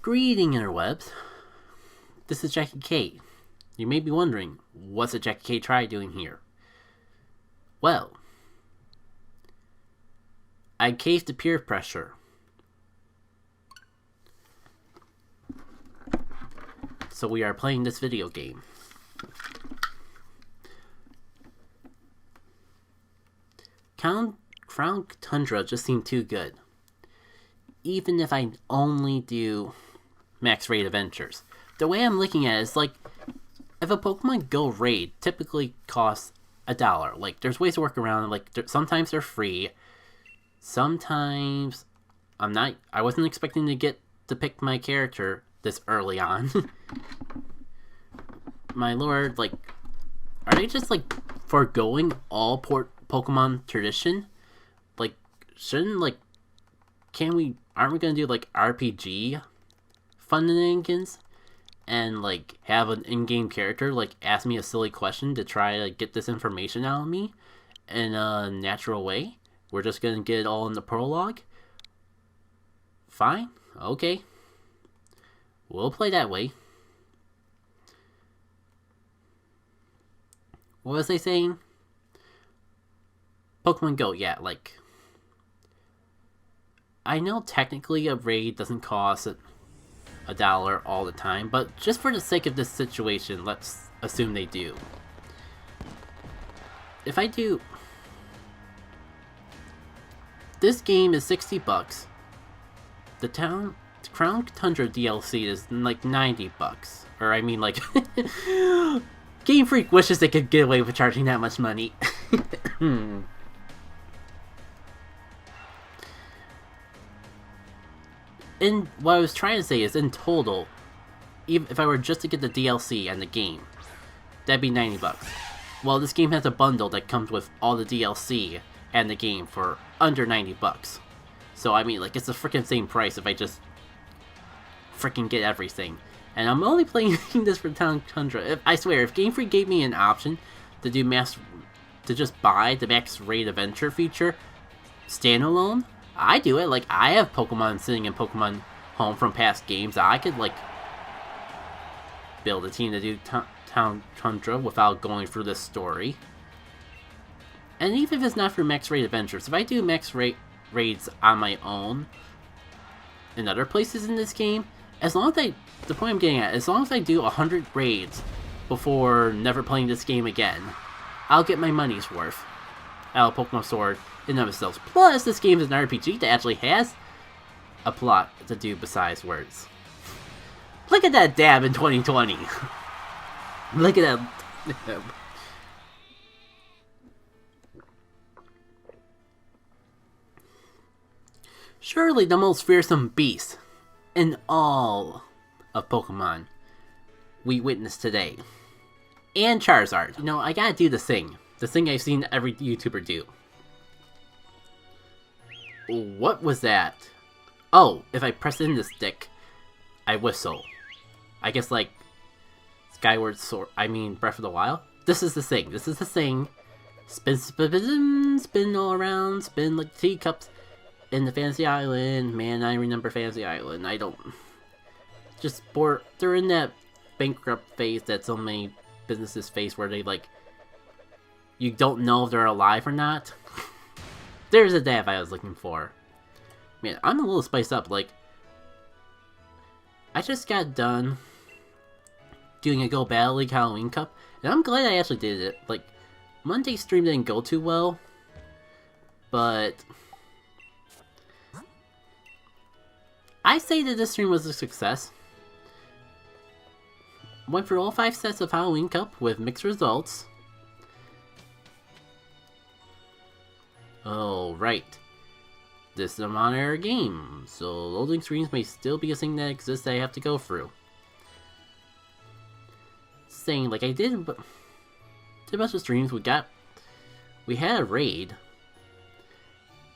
Greeting interwebs. This is JackitK. You may be wondering, what's a JackitK try doing here? Well, I caved to peer pressure. So we are playing this video game. Crown Tundra just seemed too good. Even if I only do Max Raid Adventures. The way I'm looking at it is like, if a Pokemon Go raid typically costs $1, like there's ways to work around it, like sometimes they're free, sometimes I wasn't expecting to get to pick my character this early on. My lord, like, are they just like foregoing all Pokemon tradition? Like, shouldn't like, aren't we gonna do like RPG shenanigans and like have an in-game character like ask me a silly question to try to get this information out of me in a natural way? We're just gonna get it all in the prologue? Fine, okay. We'll play that way. What was I saying? Pokemon Go, yeah, like, I know technically a raid doesn't cost $1 all the time, but just for the sake of this situation, let's assume they do. If I do, this game is $60. The Crown Tundra DLC is like $90, or I mean like, Game Freak wishes they could get away with charging that much money. And what I was trying to say is, in total, even if I were just to get the DLC and the game, that'd be $90. Well, this game has a bundle that comes with all the DLC and the game for under $90. So I mean, like, it's the freaking same price if I just freaking get everything. And I'm only playing this for Town Tundra. I swear, if Game Freak gave me an option to do to just buy the Max Raid Adventure feature standalone, I do it. Like, I have Pokemon sitting in Pokemon Home from past games. I could, like, build a team to do Town Tundra without going through this story. And even if it's not for Max Raid Adventures, if I do Max Raids on my own in other places in this game, as long as the point I'm getting at, as long as I do 100 raids before never playing this game again, I'll get my money's worth out of Pokemon Sword in of itself. Plus, this game is an RPG that actually has a plot to do besides words. Look at that dab in 2020. Look at that. Surely the most fearsome beast in all of Pokemon we witnessed today. And Charizard. You know, I gotta do the thing I've seen every YouTuber do. What was that? Oh, if I press in the stick, I whistle. I guess like Skyward Sword, Breath of the Wild. This is the thing. Spin, spin, spin all around, spin like teacups in the Fantasy Island. Man, I remember Fantasy Island. I don't. Just they're in that bankrupt phase that so many businesses face where they like, you don't know if they're alive or not. There's a dab I was looking for. Man, I'm a little spiced up. Like, I just got done doing a Go Battle League Halloween Cup, and I'm glad I actually did it. Like, Monday's stream didn't go too well, but I say that this stream was a success. Went through all 5 sets of Halloween Cup with mixed results. Oh, right. This is a on-air game, so loading screens may still be a thing that exists that I have to go through. Saying, like, I did a bunch of streams, we had a raid,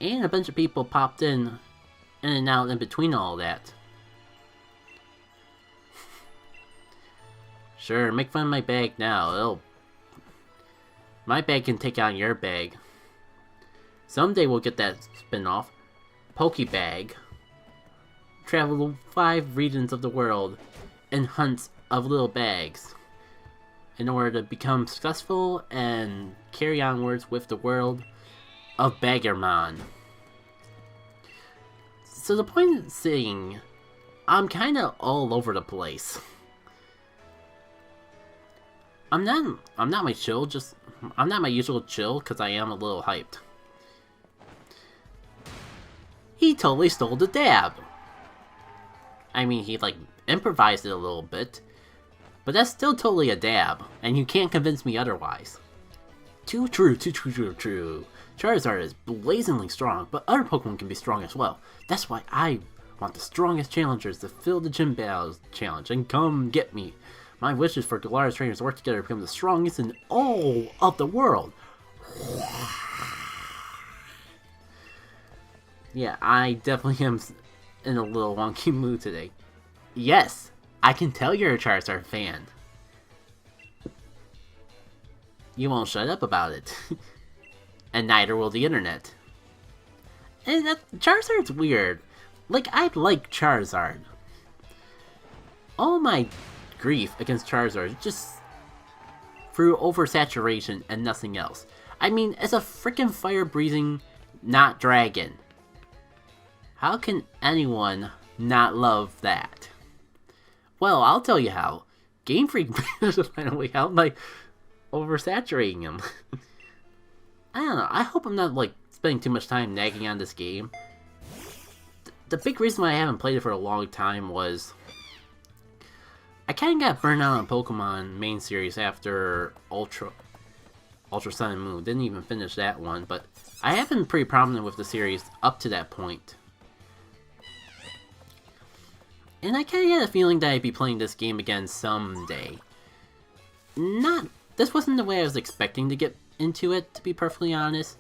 and a bunch of people popped in and out in between all that. Sure, make fun of my bag now. My bag can take on your bag. Someday we'll get that spin-off. Pokebag. travel 5 regions of the world in hunts of little bags in order to become successful and carry onwards with the world of Baggermon. So the point is saying, I'm kinda all over the place. I'm not my chill, I'm not my usual chill because I am a little hyped. He totally stole the dab. I mean, he like improvised it a little bit, but that's still totally a dab, and you can't convince me otherwise. Too true, too true, too true. Charizard is blazingly strong, but other Pokemon can be strong as well. That's why I want the strongest challengers to fill the gym battles challenge, and come get me. My wish is for Galarian trainers to work together to become the strongest in all of the world. Yeah, I definitely am in a little wonky mood today. Yes, I can tell you're a Charizard fan. You won't shut up about it. And neither will the internet. And Charizard's weird. Like, I like Charizard. All my grief against Charizard is just through oversaturation and nothing else. I mean, it's a freaking fire-breathing, not dragon. How can anyone not love that? Well, I'll tell you how. Game Freak managed to find a way out by oversaturating him. I don't know, I hope I'm not, like, spending too much time nagging on this game. The big reason why I haven't played it for a long time was I kinda got burned out on Pokemon main series after Ultra Sun and Moon. Didn't even finish that one, but I have been pretty prominent with the series up to that point. And I kinda had a feeling that I'd be playing this game again someday. This wasn't the way I was expecting to get into it, to be perfectly honest.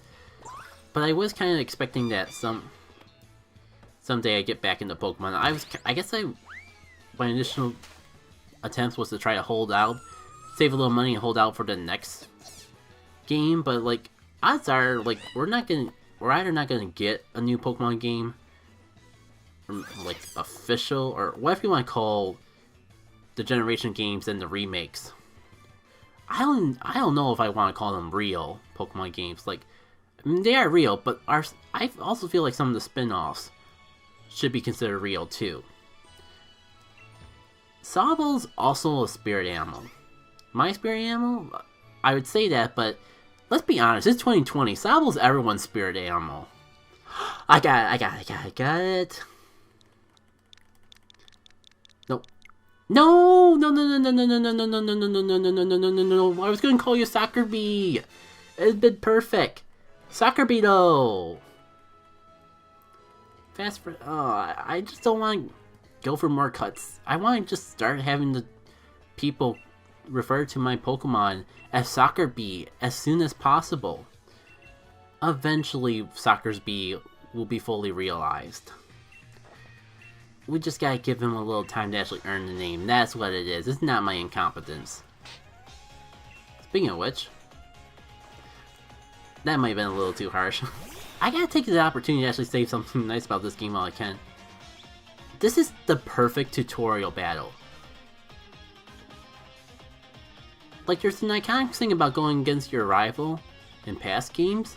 But I was kind of expecting that someday I get back into Pokemon. I guess my initial attempt was to try to hold out, save a little money and hold out for the next game. But like, odds are, like, we're either not gonna get a new Pokemon game, like official, or whatever you want to call the generation games and the remakes. I don't know if I want to call them real Pokemon games. Like, I mean, they are real, but I also feel like some of the spin-offs should be considered real too. Soble's also a spirit animal. My spirit animal? I would say that, but let's be honest, it's 2020. Soble's everyone's spirit animal. I got it. No, no, no, no, no, no, no, no, no, no, no, no, no, no, no, no, no, no, no. I was gonna call you Soccer Bee. It'd been perfect. Soccer Bee, though. Fast for. Oh, I just don't want to go for more cuts. I want to just start having the people refer to my Pokemon as Soccer Bee as soon as possible. Eventually, Soccer Bee will be fully realized. We just gotta give him a little time to actually earn the name. That's what it is. It's not my incompetence. Speaking of which, that might have been a little too harsh. I gotta take the opportunity to actually say something nice about this game while I can. This is the perfect tutorial battle. Like, there's an iconic thing about going against your rival in past games,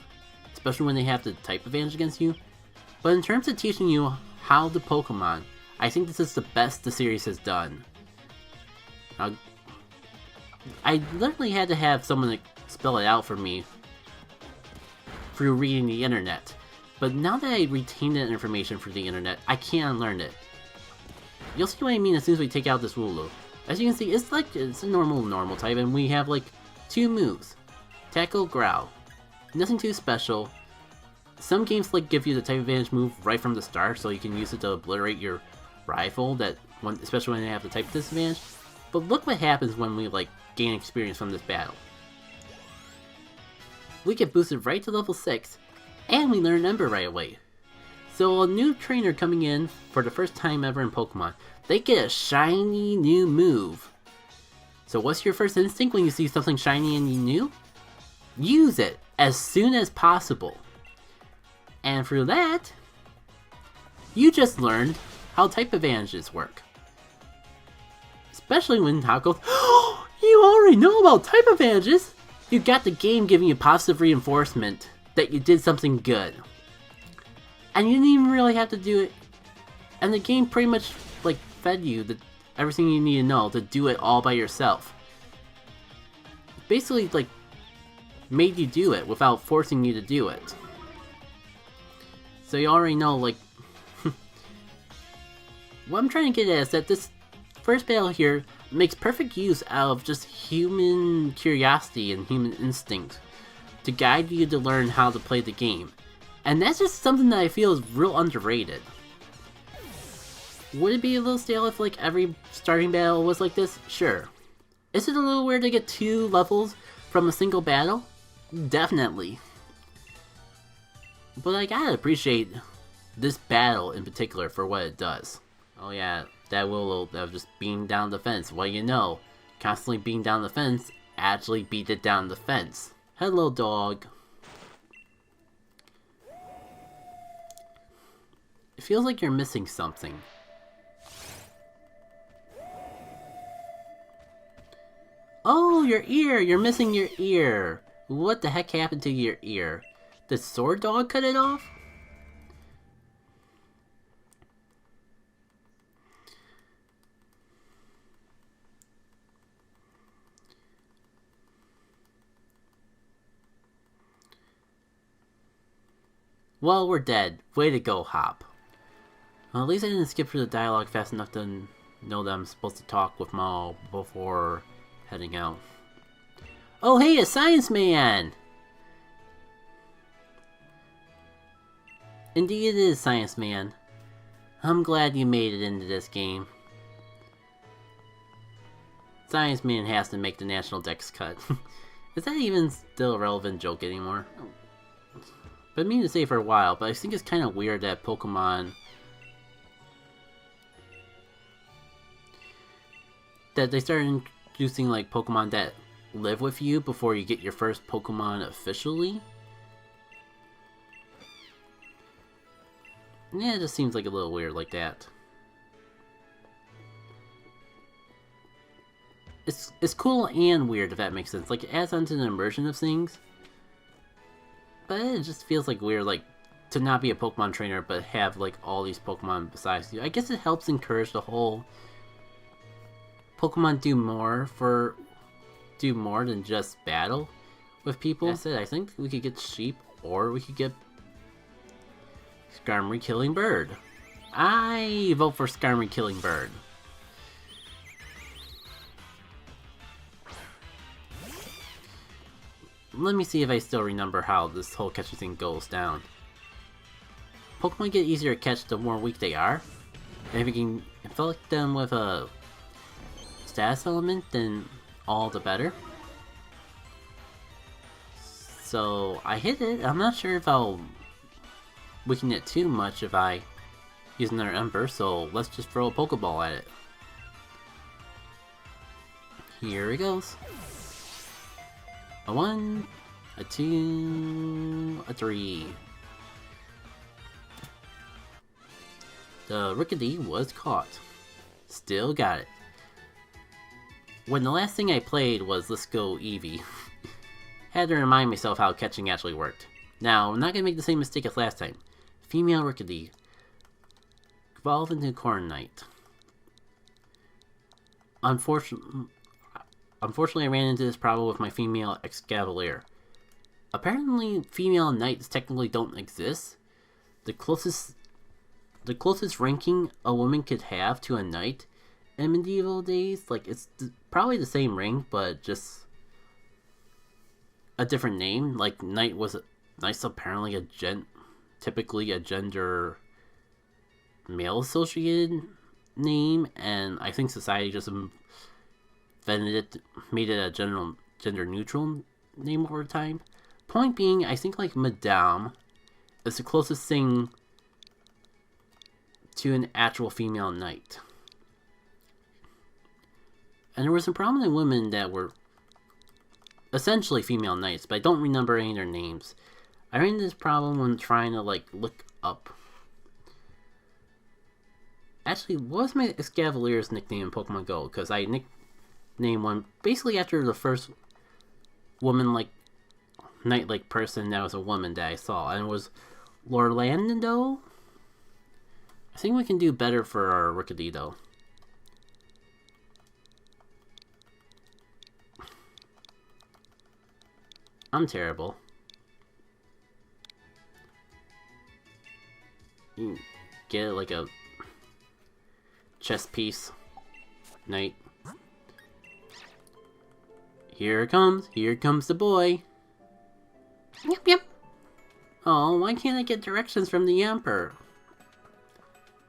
especially when they have the type advantage against you. But in terms of teaching you how to Pokemon, I think this is the best the series has done. Now, I literally had to have someone spell it out for me through reading the internet. But now that I retained that information from the internet, I can't unlearn it. You'll see what I mean as soon as we take out this Wooloo. As you can see, it's a normal type, and we have like 2 moves. Tackle, Growl. Nothing too special. Some games like give you the type advantage move right from the start, so you can use it to obliterate your rival, especially when they have the type disadvantage. But look what happens when we like gain experience from this battle. We get boosted right to level 6, and we learn Ember right away. So a new trainer coming in for the first time ever in Pokemon, they get a shiny new move. So what's your first instinct when you see something shiny and new? Use it as soon as possible. And through that, you just learned how type advantages work. Especially when Hop goes, "Oh, you already know about type advantages!" You got the game giving you positive reinforcement that you did something good. And you didn't even really have to do it. And the game pretty much like fed you everything you need to know to do it all by yourself. Basically like made you do it without forcing you to do it. So you already know like what I'm trying to get at is that this first battle here makes perfect use out of just human curiosity and human instinct to guide you to learn how to play the game. And that's just something that I feel is real underrated. Would it be a little stale if like every starting battle was like this? Sure. Is it a little weird to get 2 levels from a single battle? Definitely. But I gotta appreciate this battle in particular for what it does. Oh yeah, that Willow that was just beating down the fence. Well, you know, constantly beating down the fence actually beat it down the fence. Hello, dog. It feels like you're missing something. Oh, your ear! You're missing your ear! What the heck happened to your ear? Did Sword Dog cut it off? Well, we're dead. Way to go, Hop. Well, at least I didn't skip through the dialogue fast enough to know that I'm supposed to talk with Mal before heading out. Oh hey, a science man! Indeed it is, Science Man. I'm glad you made it into this game. Science Man has to make the National Dex cut. Is that even still a relevant joke anymore? Been meaning to say for a while, but I think it's kind of weird that Pokemon... that they started introducing like Pokemon that live with you before you get your first Pokemon officially. Yeah, it just seems like a little weird like that. It's cool and weird if that makes sense. Like it adds on to the immersion of things. But it just feels like weird like to not be a Pokemon trainer but have like all these Pokemon besides you. I guess it helps encourage the whole Pokemon do more than just battle with people. That's it. I think we could get Sheep or we could get Skarmory Killing Bird. I vote for Skarmory Killing Bird. Let me see if I still remember how this whole catching thing goes down. Pokemon get easier to catch the more weak they are. And if you can inflict them with a status element, then all the better. So I hit it. I'm not sure if I'll weaken it too much if I use another Ember, so let's just throw a Pokeball at it. Here it goes. A 1, a 2, a 3. The Rickety was caught. Still got it. When the last thing I played was Let's Go Eevee, had to remind myself how catching actually worked. Now, I'm not going to make the same mistake as last time. Female Rickety. Evolve into Corviknight. Unfortunately, I ran into this problem with my female Excavalier. Apparently, female knights technically don't exist. The closest ranking a woman could have to a knight in medieval days, like it's probably the same rank, but just a different name. Like knight was knight's apparently typically a gender male associated name, and I think society just made it a gender neutral name over time. Point being, I think like Madame is the closest thing to an actual female knight. And there were some prominent women that were essentially female knights, but I don't remember any of their names. I ran into this problem when trying to like look up Actually, what was my Escavalier's nickname in Pokemon Go? Because I nicknamed one basically after the first woman-like, knight-like person that was a woman that I saw. And it was Lorlando? I think we can do better for our Rickadito. I'm terrible. You get it like a chess piece. Knight. Here comes the boy. Yep, yep. Oh, why can't I get directions from the Emperor?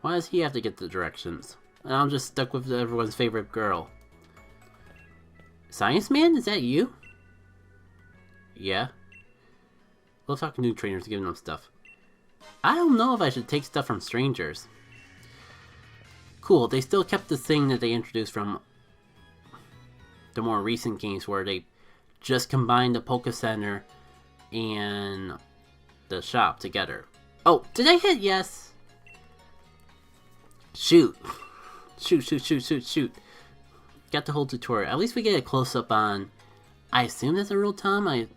Why does he have to get the directions? And I'm just stuck with everyone's favorite girl. Science Man, is that you? Yeah. We'll talk to new trainers, giving them stuff. I don't know if I should take stuff from strangers. Cool, they still kept the thing that they introduced from the more recent games where they just combined the Poké Center and the shop together. Oh, did I hit yes? Shoot. Shoot. Got the whole tutorial. At least we get a close-up on... I assume that's a real Tom.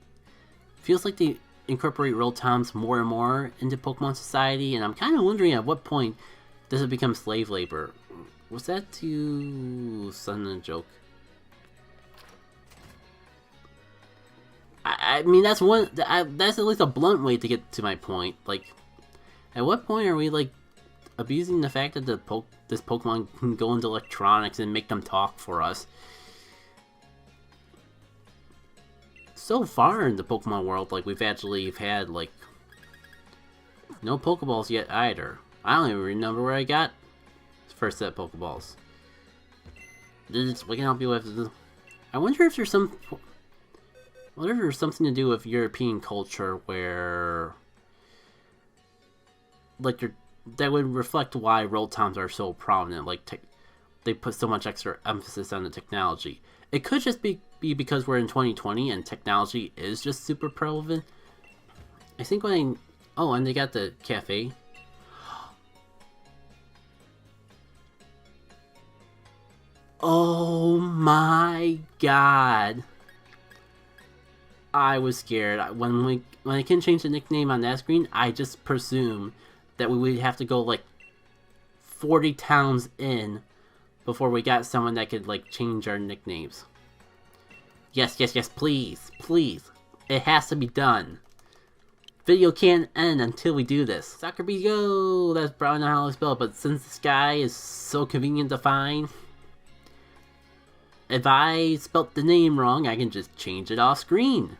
Feels like they incorporate real Toms more and more into Pokemon Society, and I'm kind of wondering at what point does it become slave labor. Was that too sudden a joke? I mean, that's that's at least a blunt way to get to my point. Like, at what point are we, like, abusing the fact that this Pokemon can go into electronics and make them talk for us? So far in the Pokemon world, like, we've had, like, no Pokeballs yet either. I don't even remember where I got the first set of Pokeballs. We can help you with this. I wonder if there's something to do with European culture where, like, that would reflect why Rotoms are so prominent. Like, they put so much extra emphasis on the technology. It could just be because we're in 2020 and technology is just super prevalent. I think oh, and they got the cafe. Oh my god. I was scared. When I can change the nickname on that screen, I just presume that we would have to go like 40 towns in before we got someone that could, like, change our nicknames. Yes, please. It has to be done. Video can't end until we do this. Soccer Bee go! That's probably not how I spell it, but since this guy is so convenient to find, if I spelt the name wrong, I can just change it off screen.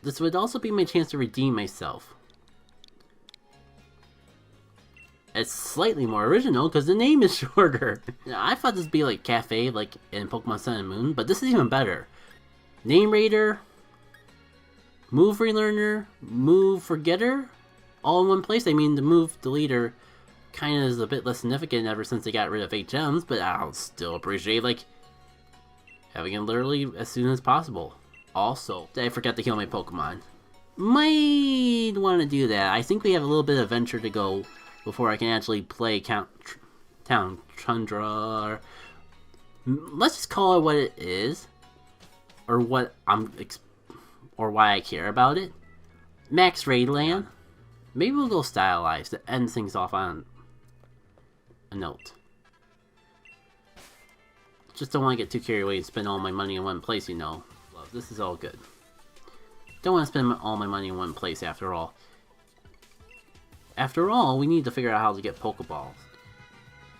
This would also be my chance to redeem myself. It's slightly more original because the name is shorter. I thought this would be like Cafe, like in Pokemon Sun and Moon, but this is even better. Name Raider, Move Relearner, Move Forgetter, all in one place. I mean, the Move Deleter kind of is a bit less significant ever since they got rid of 8 gems, but I'll still appreciate, like, having it literally as soon as possible. Also, did I forget to heal my Pokemon? Might want to do that. I think we have a little bit of adventure to go before I can actually play Town Tundra. Let's just call it what it is, or what or why I care about it. Max Raid Land. Maybe we'll go stylized to end things off on a note. Just don't want to get too carried away and spend all my money in one place, you know. This is all good. Don't want to spend all my money in one place after all. After all, we need to figure out how to get Pokeballs.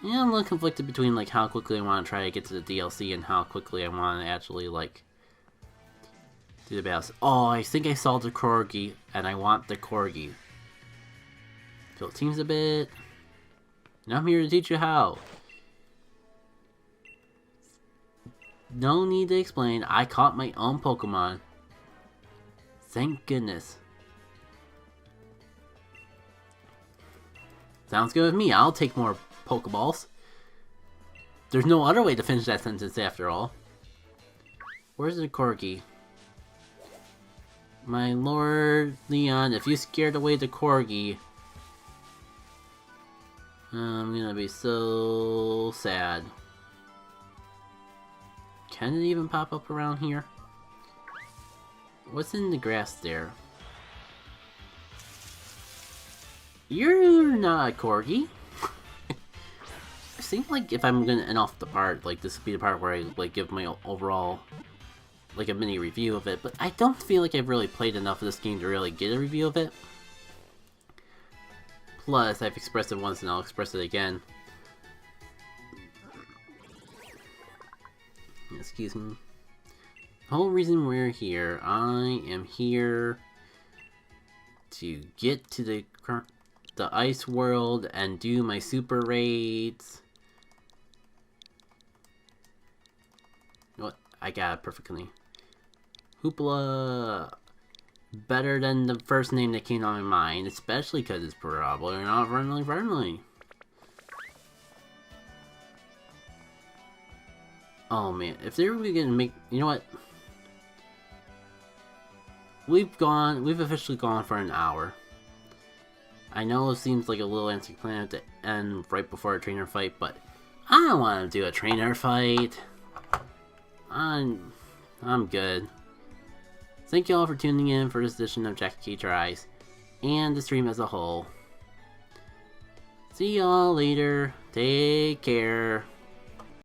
Yeah, I'm a little conflicted between, like, how quickly I want to try to get to the DLC and how quickly I want to actually, like, do the battles. Oh, I think I saw the Corgi, and I want the Corgi. So it seems a bit... And I'm here to teach you how. No need to explain, I caught my own Pokemon. Thank goodness. Sounds good with me, I'll take more Pokeballs. There's no other way to finish that sentence after all. Where's the Corgi? My lord Leon, if you scared away the Corgi... I'm gonna be so sad. Can it even pop up around here? What's in the grass there? You're not a corgi. It seems like if I'm gonna end off the part, like this would be the part where I like give my overall, like a mini review of it. But I don't feel like I've really played enough of this game to really get a review of it. Plus, I've expressed it once and I'll express it again. Excuse me. The whole reason we're here, I am here to get to the ice world and do my super raids. What? I got it perfectly. Hoopla! Better than the first name that came to my mind, especially because it's probably not friendly. Oh man, if they were gonna make, you know what? We've officially gone for an hour. I know it seems like a little anticlimactic to end right before a trainer fight, but I don't want to do a trainer fight. I'm good. Thank you all for tuning in for this edition of JackitK Tries, and the stream as a whole. See y'all later. Take care.